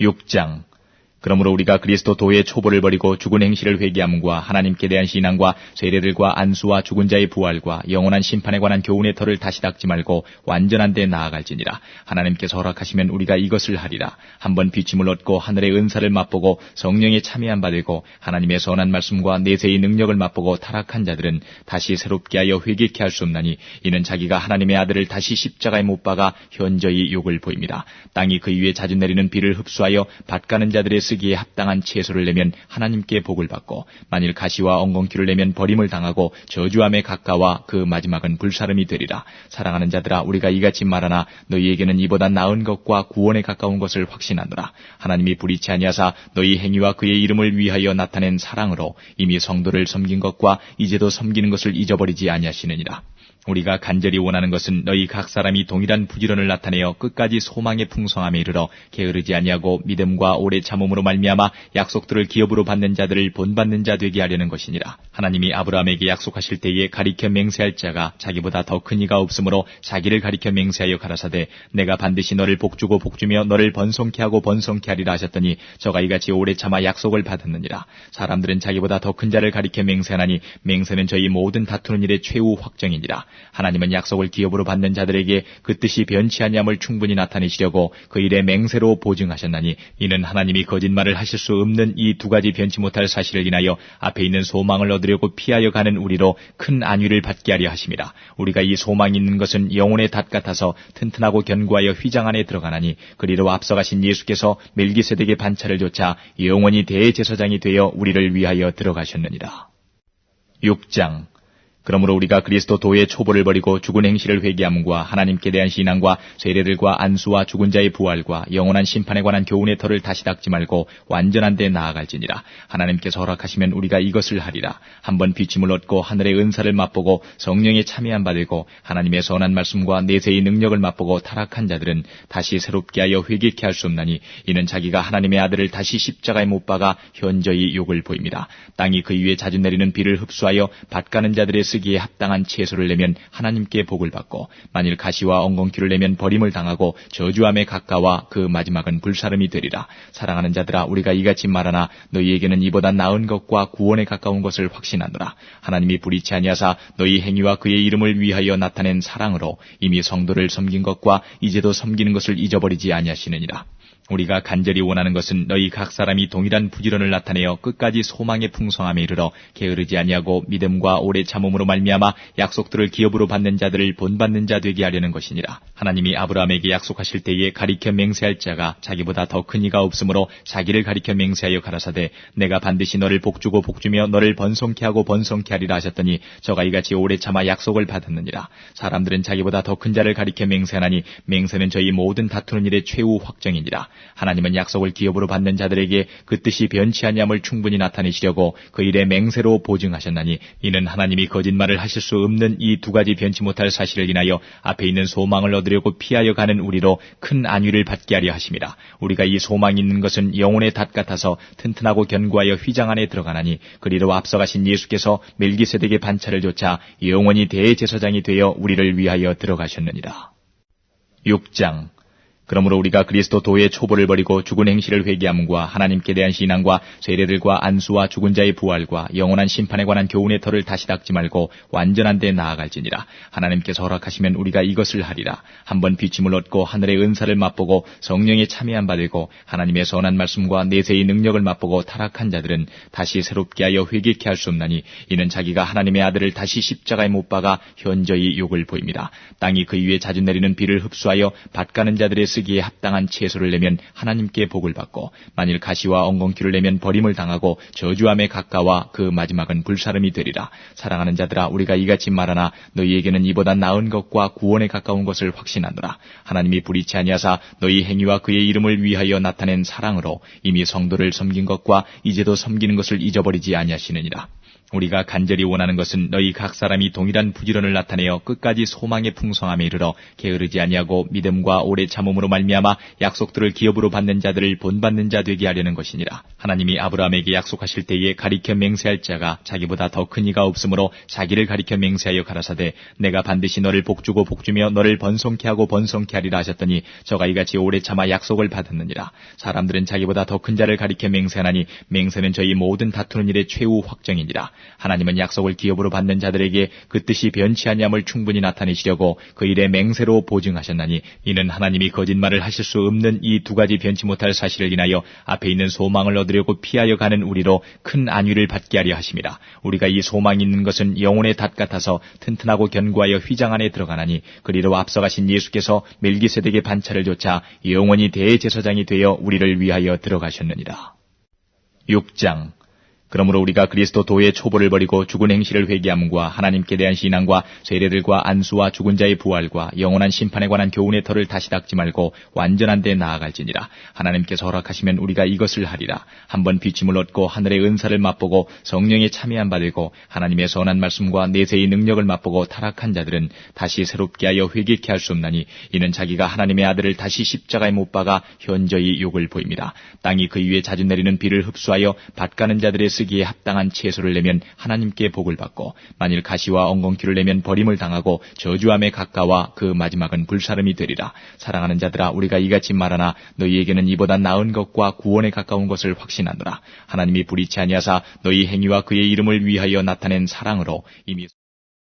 6장. 그러므로 우리가 그리스도 도의 초보를 버리고 죽은 행실을 회개함과 하나님께 대한 신앙과 세례들과 안수와 죽은 자의 부활과 영원한 심판에 관한 교훈의 털을 다시 닦지 말고 완전한 데 나아갈지니라. 하나님께서 허락하시면 우리가 이것을 하리라. 한번 비침을 얻고 하늘의 은사를 맛보고 성령에 참여한 바 되고 하나님의 선한 말씀과 내세의 능력을 맛보고 타락한 자들은 다시 새롭게 하여 회개케 할 수 없나니 이는 자기가 하나님의 아들을 다시 십자가에 못 박아 현저히 욕을 보입니다. 땅이 그 위에 자주 내리는 비를 흡수하여 밭 가는 자들의 쓰기에 합당한 채소를 내면 하나님께 복을 받고 만일 가시와 엉겅퀴를 내면 버림을 당하고 저주함에 가까워 그 마지막은 불사름이 되리라. 사랑하는 자들아, 우리가 이같이 말하나 너희에게는 이보다 나은 것과 구원에 가까운 것을 확신하노라. 하나님이 불의치 아니하사 너희 행위와 그의 이름을 위하여 나타낸 사랑으로 이미 성도를 섬긴 것과 이제도 섬기는 것을 잊어버리지 아니하시느니라. 우리가 간절히 원하는 것은 너희 각 사람이 동일한 부지런을 나타내어 끝까지 소망의 풍성함에 이르러 게으르지 아니하고 믿음과 오래 참음으로 말미암아 약속들을 기업으로 받는 자들을 본받는 자 되게 하려는 것이니라. 하나님이 아브라함에게 약속하실 때에 가리켜 맹세할 자가 자기보다 더 큰 이가 없으므로 자기를 가리켜 맹세하여 가라사대 내가 반드시 너를 복주고 복주며 너를 번성케 하고 번성케 하리라 하셨더니 저가 이같이 오래 참아 약속을 받았느니라. 사람들은 자기보다 더 큰 자를 가리켜 맹세하나니 맹세는 저희 모든 다투는 일의 최후 확정이니라. 하나님은 약속을 기업으로 받는 자들에게 그 뜻이 변치 아니함을 충분히 나타내시려고 그 일에 맹세로 보증하셨나니 이는 하나님이 거짓말을 하실 수 없는 이 두 가지 변치 못할 사실을 인하여 앞에 있는 소망을 얻으려고 피하여 가는 우리로 큰 안위를 받게 하려 하심이라. 우리가 이 소망이 있는 것은 영혼의 닷 같아서 튼튼하고 견고하여 휘장 안에 들어가나니 그리로 앞서가신 예수께서 멜기세덱의 반차를 조차 영원히 대제사장이 되어 우리를 위하여 들어가셨느니라. 6장. 그러므로 우리가 그리스도 도의 초보를 버리고 죽은 행실을 회개함과 하나님께 대한 신앙과 세례들과 안수와 죽은 자의 부활과 영원한 심판에 관한 교훈의 털을 다시 닦지 말고 완전한 데 나아갈지니라. 하나님께서 허락하시면 우리가 이것을 하리라. 한번 비침을 얻고 하늘의 은사를 맛보고 성령에 참여한 바 되고 하나님의 선한 말씀과 내세의 능력을 맛보고 타락한 자들은 다시 새롭게 하여 회개케 할 수 없나니 이는 자기가 하나님의 아들을 다시 십자가에 못 박아 현저히 욕을 보입니다. 땅이 그 위에 자주 내리는 비를 흡수하여 밭 가는 자들의 쓰기에 합당한 채소를 내면 하나님께 복을 받고 만일 가시와 엉겅퀴를 내면 버림을 당하고 저주함에 가까워 그 마지막은 불사름이 되리라. 사랑하는 자들아, 우리가 이같이 말하나 너희에게는 이보다 나은 것과 구원에 가까운 것을 확신하노라. 하나님이 불의치 아니하사 너희 행위와 그의 이름을 위하여 나타낸 사랑으로 이미 성도를 섬긴 것과 이제도 섬기는 것을 잊어버리지 아니하시느니라. 우리가 간절히 원하는 것은 너희 각 사람이 동일한 부지런을 나타내어 끝까지 소망의 풍성함에 이르러 게으르지 아니하고 믿음과 오래 참음으로 말미암아 약속들을 기업으로 받는 자들을 본받는 자 되게 하려는 것이니라. 하나님이 아브라함에게 약속하실 때에 가리켜 맹세할 자가 자기보다 더 큰 이가 없으므로 자기를 가리켜 맹세하여 가라사대 내가 반드시 너를 복주고 복주며 너를 번성케 하고 번성케 하리라 하셨더니 저가 이같이 오래 참아 약속을 받았느니라. 사람들은 자기보다 더 큰 자를 가리켜 맹세하나니 맹세는 저희 모든 다투는 일의 최후 확정이니라. 하나님은 약속을 기업으로 받는 자들에게 그 뜻이 변치 아니함을 충분히 나타내시려고 그 일에 맹세로 보증하셨나니 이는 하나님이 거짓말을 하실 수 없는 이 두 가지 변치 못할 사실을 인하여 앞에 있는 소망을 얻으려고 피하여 가는 우리로 큰 안위를 받게 하려 하심이라. 우리가 이 소망이 있는 것은 영혼의 닷 같아서 튼튼하고 견고하여 휘장 안에 들어가나니 그리로 앞서가신 예수께서 멜기세덱의 반차를 조차 영원히 대제사장이 되어 우리를 위하여 들어가셨느니라. 6장. 그러므로 우리가 그리스도 도의 초보를 버리고 죽은 행실을 회개함과 하나님께 대한 신앙과 세례들과 안수와 죽은 자의 부활과 영원한 심판에 관한 교훈의 털을 다시 닦지 말고 완전한 데 나아갈지니라. 하나님께서 허락하시면 우리가 이것을 하리라. 한번 비침을 얻고 하늘의 은사를 맛보고 성령에 참여한 바 되고 하나님의 선한 말씀과 내세의 능력을 맛보고 타락한 자들은 다시 새롭게 하여 회개케 할 수 없나니 이는 자기가 하나님의 아들을 다시 십자가에 못 박아 현저히 욕을 보입니다. 땅이 그 위에 자주 내리는 비를 흡수하여 밭 가는 자들의 쓰기에 합당한 채소를 내면 하나님께 복을 받고 만일 가시와 엉겅퀴를 내면 버림을 당하고 저주함에 가까워 그 마지막은 불사름이 되리라. 사랑하는 자들아, 우리가 이같이 말하나 너희에게는 이보다 나은 것과 구원에 가까운 것을 확신하노라. 하나님이 불의치 아니하사 너희 행위와 그의 이름을 위하여 나타낸 사랑으로 이미 성도를 섬긴 것과 이제도 섬기는 것을 잊어버리지 아니하시느니라. 우리가 간절히 원하는 것은 너희 각 사람이 동일한 부지런을 나타내어 끝까지 소망의 풍성함에 이르러 게으르지 아니하고 믿음과 오래 참음으로 말미암아 약속들을 기업으로 받는 자들을 본받는 자 되게 하려는 것이니라. 하나님이 아브라함에게 약속하실 때에 가리켜 맹세할 자가 자기보다 더 큰 이가 없으므로 자기를 가리켜 맹세하여 가라사대 내가 반드시 너를 복주고 복주며 너를 번성케 하고 번성케 하리라 하셨더니 저가 이같이 오래 참아 약속을 받았느니라. 사람들은 자기보다 더 큰 자를 가리켜 맹세하나니 맹세는 저희 모든 다투는 일의 최후 확정이니라. 하나님은 약속을 기업으로 받는 자들에게 그 뜻이 변치 아니함을 충분히 나타내시려고 그 일에 맹세로 보증하셨나니 이는 하나님이 거짓말을 하실 수 없는 이 두 가지 변치 못할 사실을 인하여 앞에 있는 소망을 얻으려고 피하여 가는 우리로 큰 안위를 받게 하려 하심이라. 우리가 이 소망이 있는 것은 영혼의 닷 같아서 튼튼하고 견고하여 휘장 안에 들어가나니 그리로 앞서가신 예수께서 멜기세덱의 반차를 조차 영원히 대제사장이 되어 우리를 위하여 들어가셨느니라. 6장. 그러므로 우리가 그리스도 도의 초보를 버리고 죽은 행실을 회개함과 하나님께 대한 신앙과 세례들과 안수와 죽은 자의 부활과 영원한 심판에 관한 교훈의 털을 다시 닦지 말고 완전한 데 나아갈지니라. 하나님께서 허락하시면 우리가 이것을 하리라. 한번 비침을 얻고 하늘의 은사를 맛보고 성령의 참여함 받고 하나님의 선한 말씀과 내세의 능력을 맛보고 타락한 자들은 다시 새롭게 하여 회개케 할 수 없나니 이는 자기가 하나님의 아들을 다시 십자가에 못 박아 현저히 욕을 보입니다. 땅이 그 위에 자주 내리는 비를 흡수하여 밭 가는 자들의 쓰기에 합당한 채소를 내면 하나님께 복을 받고 만일 가시와 엉겅퀴를 내면 버림을 당하고 저주함에 가까워 그 마지막은 불사름이 되리라. 사랑하는 자들아 우리가 이같이 말하나 너희에게는 이보다 나은 것과 구원에 가까운 것을 확신하노라. 하나님이 불의치 아니하사 너희 행위와 그의 이름을 위하여 나타낸 사랑으로 이미